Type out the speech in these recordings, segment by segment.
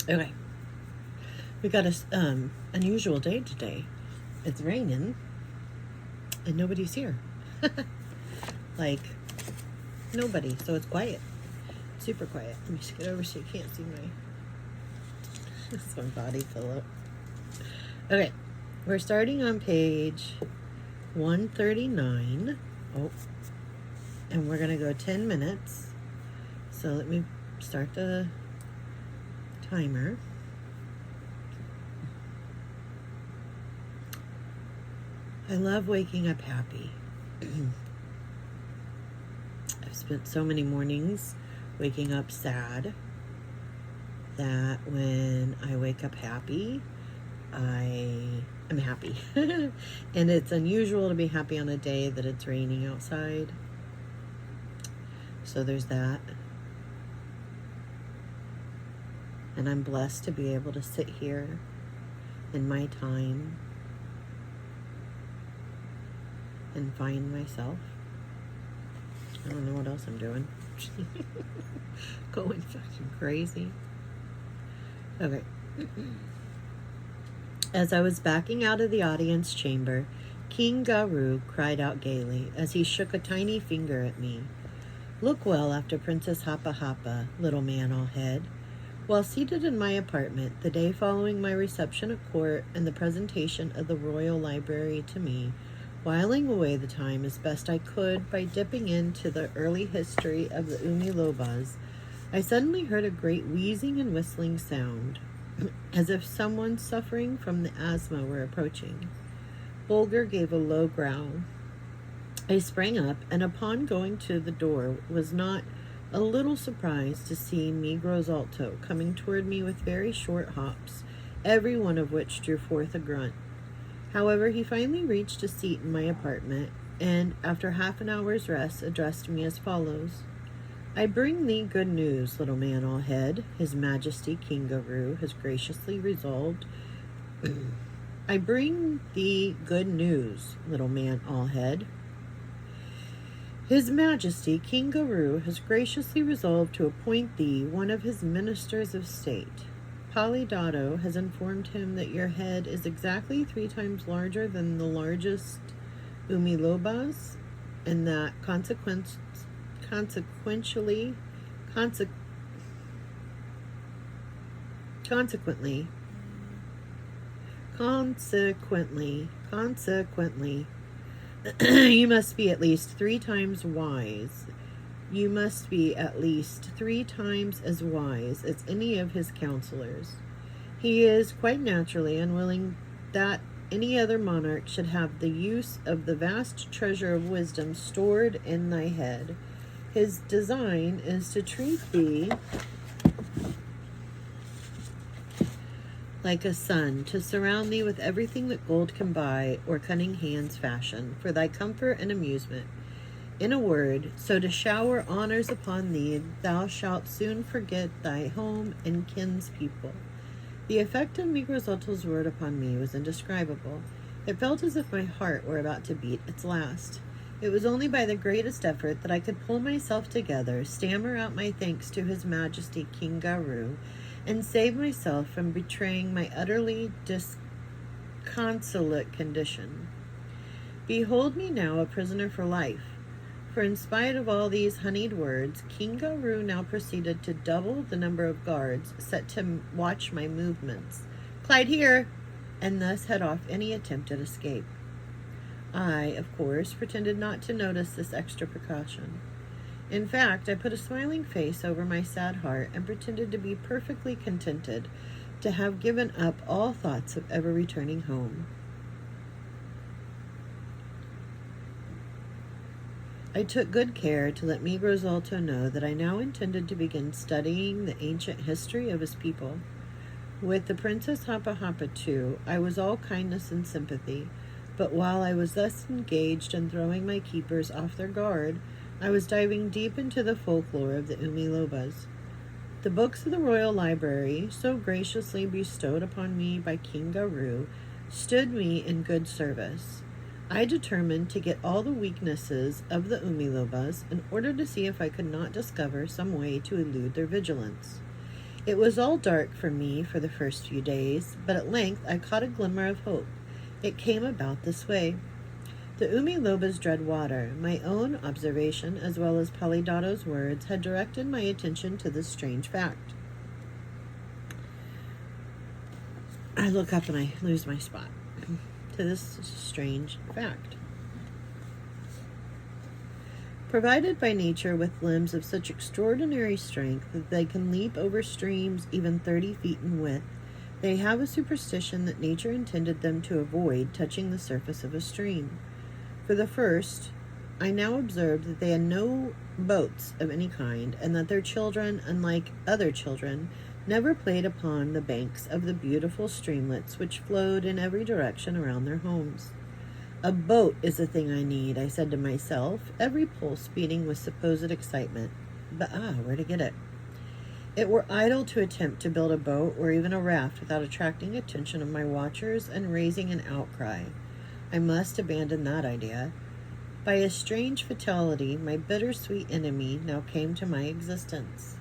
Okay, we got a unusual day today. It's raining, and nobody's here. Like, nobody, so it's quiet. Super quiet. Let me just get over so you can't see my... This is my body pillow. Okay, we're starting on page 139. Oh, and we're going to go 10 minutes. So let me start the timer. I love waking up happy. I've spent so many mornings waking up sad that when I wake up happy, I am happy. And it's unusual to be happy on a day that it's raining outside. So there's that. And I'm blessed to be able to sit here in my time and find myself. I don't know what else I'm doing. Going fucking crazy. Okay. As I was backing out of the audience chamber, King Garu cried out gaily as he shook a tiny finger at me. Look well after Princess Hapa Hapa, little man all head. While seated in my apartment, the day following my reception at court and the presentation of the Royal Library to me, whiling away the time as best I could by dipping into the early history of the Umilobas, I suddenly heard a great wheezing and whistling sound, as if someone suffering from the asthma were approaching. Bulger gave a low growl. I sprang up, and upon going to the door, was not a little surprised to see Migros Alto coming toward me with very short hops, every one of which drew forth a grunt. However, he finally reached a seat in my apartment, and after half an hour's rest, addressed me as follows. I bring thee good news, little man all head, His Majesty King Garu has graciously resolved. I bring thee good news, little man all head. His Majesty King Garu has graciously resolved to appoint thee one of his ministers of state. Polydotto has informed him that your head is exactly 3 times larger than the largest Umilobas, and that consequently, you must be at least 3 times wise. You must be at least 3 times as wise as any of his counselors. He is quite naturally unwilling that any other monarch should have the use of the vast treasure of wisdom stored in thy head. His design is to treat thee like a son, to surround thee with everything that gold can buy or cunning hands fashion, for thy comfort and amusement. In a word, so to shower honors upon thee, thou shalt soon forget thy home and kinspeople. The effect of Migros Alto's word upon me was indescribable. It felt as if my heart were about to beat its last. It was only by the greatest effort that I could pull myself together, stammer out my thanks to His Majesty King Garu, and save myself from betraying my utterly disconsolate condition. Behold me now a prisoner for life. For in spite of all these honeyed words, King Garu now proceeded to double the number of guards set to watch my movements. Clyde here! And thus head off any attempt at escape. I, of course, pretended not to notice this extra precaution. In fact, I put a smiling face over my sad heart and pretended to be perfectly contented to have given up all thoughts of ever returning home. I took good care to let Migros Alto know that I now intended to begin studying the ancient history of his people. With the Princess Hapa Hapa, too, I was all kindness and sympathy, but while I was thus engaged in throwing my keepers off their guard, I was diving deep into the folklore of the Umilobas. The books of the Royal Library, so graciously bestowed upon me by King Garu, stood me in good service. I determined to get all the weaknesses of the Umilobas in order to see if I could not discover some way to elude their vigilance. It was all dark for me for the first few days, but at length I caught a glimmer of hope. It came about this way. The Umi Loba's dread water, my own observation as well as Polydotto's words, had directed my attention to this strange fact. I look up and I lose my spot. To this strange fact. Provided by nature with limbs of such extraordinary strength that they can leap over streams even 30 feet in width, they have a superstition that nature intended them to avoid touching the surface of a stream. For the first, I now observed that they had no boats of any kind, and that their children, unlike other children, never played upon the banks of the beautiful streamlets which flowed in every direction around their homes. A boat is the thing I need, I said to myself, every pulse beating with supposed excitement. But where to get it? It were idle to attempt to build a boat or even a raft without attracting attention of my watchers and raising an outcry. I must abandon that idea. By a strange fatality, my bittersweet enemy now came to my existence.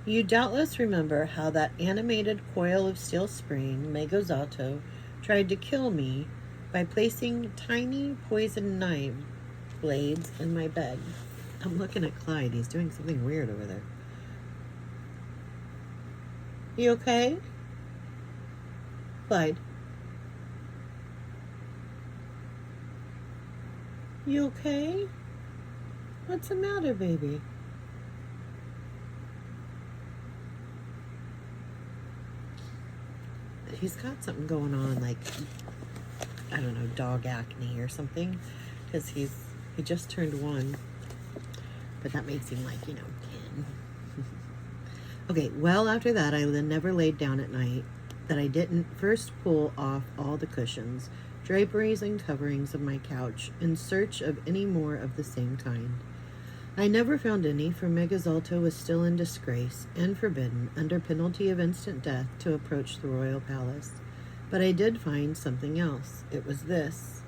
You doubtless remember how that animated coil of steel spring, Megazotto, tried to kill me by placing tiny poison knife blades in my bed. I'm looking at Clyde. He's doing something weird over there. You okay? Clyde? You okay? What's the matter, baby? He's got something going on, like, I don't know, dog acne or something, because he just turned 1, but that makes him like, 10. Okay, well, after that, I never laid down at night that I didn't first pull off all the cushions, draperies, and coverings of my couch in search of any more of the same kind. I never found any, for Megazolto was still in disgrace and forbidden, under penalty of instant death, to approach the royal palace. But I did find something else. It was this.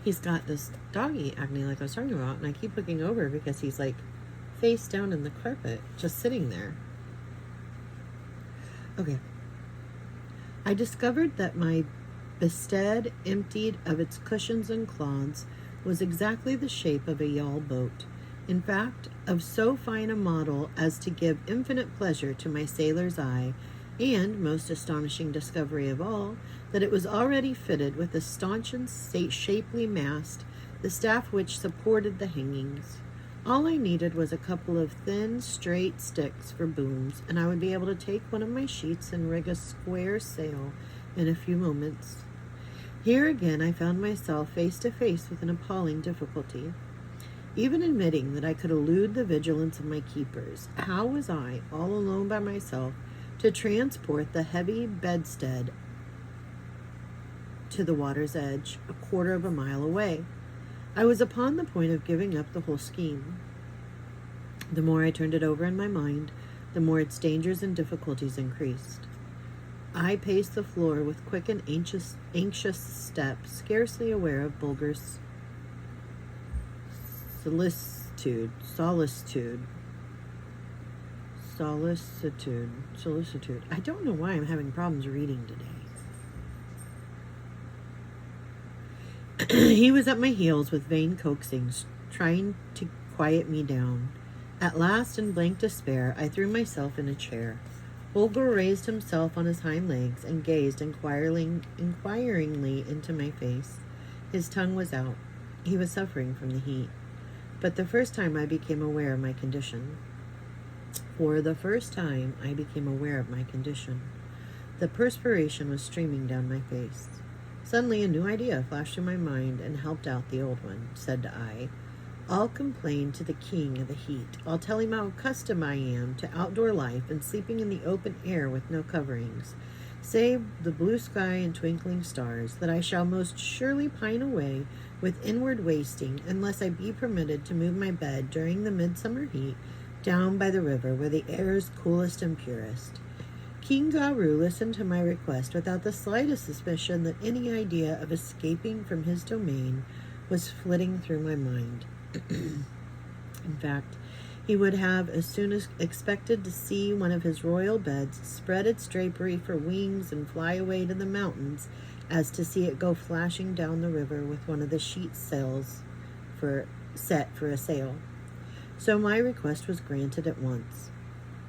He's got this doggy acne like I was talking about, and I keep looking over because he's like face down in the carpet, just sitting there. Okay. I discovered that my bedstead, emptied of its cushions and cloths, was exactly the shape of a yawl boat. In fact, of so fine a model as to give infinite pleasure to my sailor's eye, and, most astonishing discovery of all, that it was already fitted with a staunch and shapely mast, the staff which supported the hangings. All I needed was a couple of thin, straight sticks for booms, and I would be able to take one of my sheets and rig a square sail in a few moments. Here again I found myself face to face with an appalling difficulty. Even admitting that I could elude the vigilance of my keepers, how was I, all alone by myself, to transport the heavy bedstead to the water's edge, a quarter of a mile away? I was upon the point of giving up the whole scheme. The more I turned it over in my mind, the more its dangers and difficulties increased. I paced the floor with quick and anxious step, scarcely aware of Bulger's solicitude. I don't know why I'm having problems reading today. He was at my heels with vain coaxings, trying to quiet me down. At last, in blank despair, I threw myself in a chair. Bulger raised himself on his hind legs and gazed inquiringly into my face. His tongue was out. He was suffering from the heat. But the first time I became aware of my condition. The perspiration was streaming down my face. Suddenly a new idea flashed through my mind and helped out the old one. Said I, I'll complain to the king of the heat. I'll tell him how accustomed I am to outdoor life and sleeping in the open air with no coverings, save the blue sky and twinkling stars, that I shall most surely pine away with inward wasting, unless I be permitted to move my bed during the midsummer heat down by the river where the air is coolest and purest. King Garu listened to my request without the slightest suspicion that any idea of escaping from his domain was flitting through my mind. In fact, he would have as soon as expected to see one of his royal beds spread its drapery for wings and fly away to the mountains as to see it go flashing down the river with one of the sheet sails set for a sail. So my request was granted at once.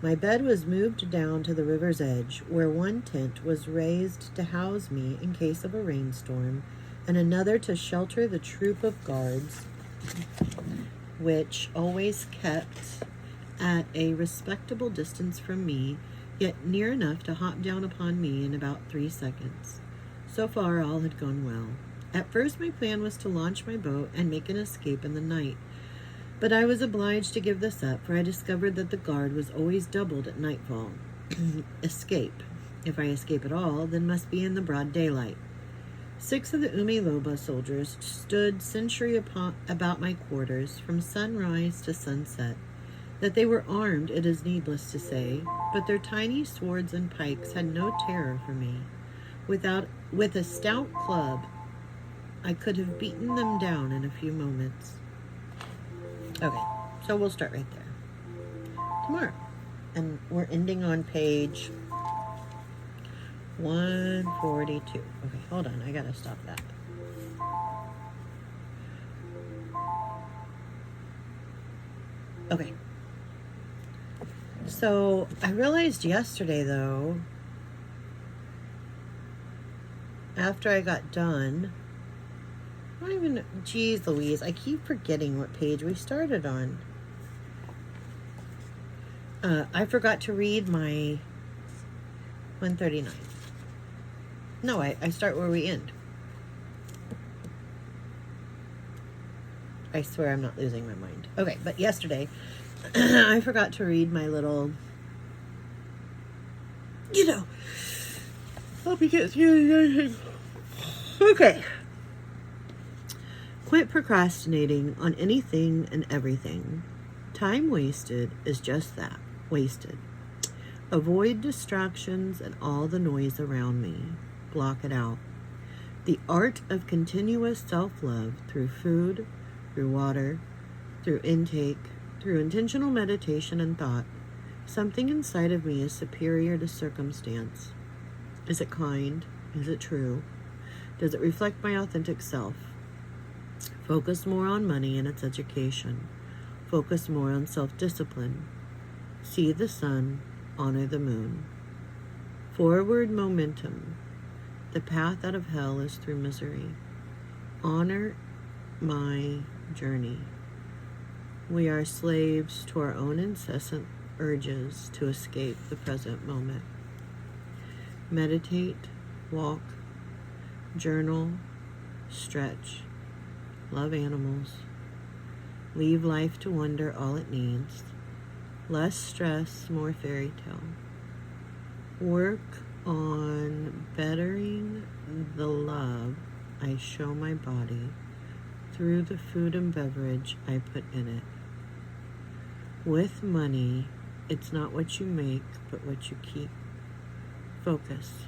My bed was moved down to the river's edge, where one tent was raised to house me in case of a rainstorm, and another to shelter the troop of guards, which always kept at a respectable distance from me, yet near enough to hop down upon me in about 3 seconds. So far, all had gone well. At first, my plan was to launch my boat and make an escape in the night, but I was obliged to give this up, for I discovered that the guard was always doubled at nightfall. Escape. If I escape at all, then must be in the broad daylight. 6 of the Umiloba soldiers stood sentry about my quarters from sunrise to sunset. That they were armed, it is needless to say, but their tiny swords and pikes had no terror for me. With a stout club, I could have beaten them down in a few moments. Okay, so we'll start right there. Tomorrow. And we're ending on page 142. Okay, hold on. I gotta stop that. Okay. So I realized yesterday, though, after I got done, I don't even, geez Louise, I keep forgetting what page we started on. I forgot to read my 139. No, I start where we end. I swear I'm not losing my mind. Okay, but yesterday, I forgot to read my little, help me get through anything. Okay. Quit procrastinating on anything and everything. Time wasted is just that, wasted. Avoid distractions and all the noise around me. Block it out. The art of continuous self-love through food, through water, through intake, through intentional meditation and thought. Something inside of me is superior to circumstance. Is it kind? Is it true? Does it reflect my authentic self? Focus more on money and its education. Focus more on self-discipline. See the sun, honor the moon. Forward momentum. The path out of hell is through misery. Honor my journey. We are slaves to our own incessant urges to escape the present moment. Meditate, walk, journal, stretch, love animals, leave life to wonder all it needs, less stress, more fairy tale. Work on bettering the love I show my body through the food and beverage I put in it. With money, it's not what you make, but what you keep. Focus.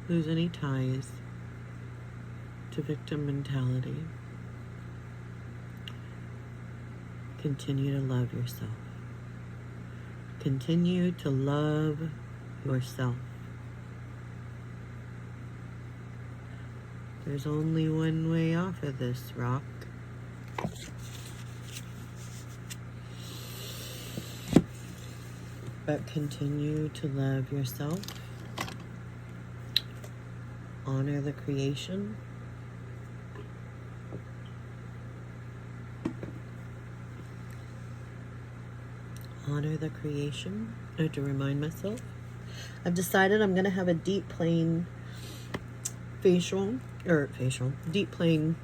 Lose any ties to victim mentality. Continue to love yourself. Continue to love yourself. There's only one way off of this rock. But continue to love yourself. Honor the creation. Honor the creation. I have to remind myself. I've decided I'm going to have a deep plane deep plane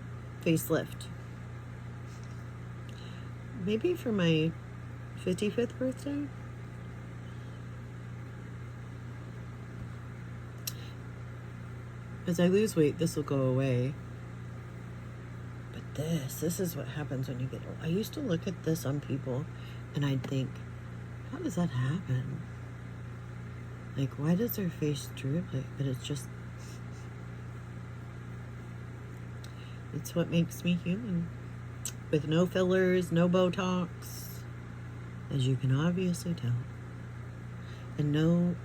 facelift. Maybe for my 55th birthday. As I lose weight, this will go away. this. This is what happens when you get old. I used to look at this on people and I'd think, how does that happen? Like, why does their face droop? But it's just, it's what makes me human. With no fillers, no Botox, as you can obviously tell. And no,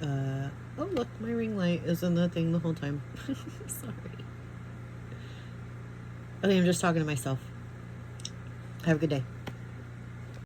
oh look, my ring light is in the thing the whole time. Sorry. Okay, I'm just talking to myself. Have a good day.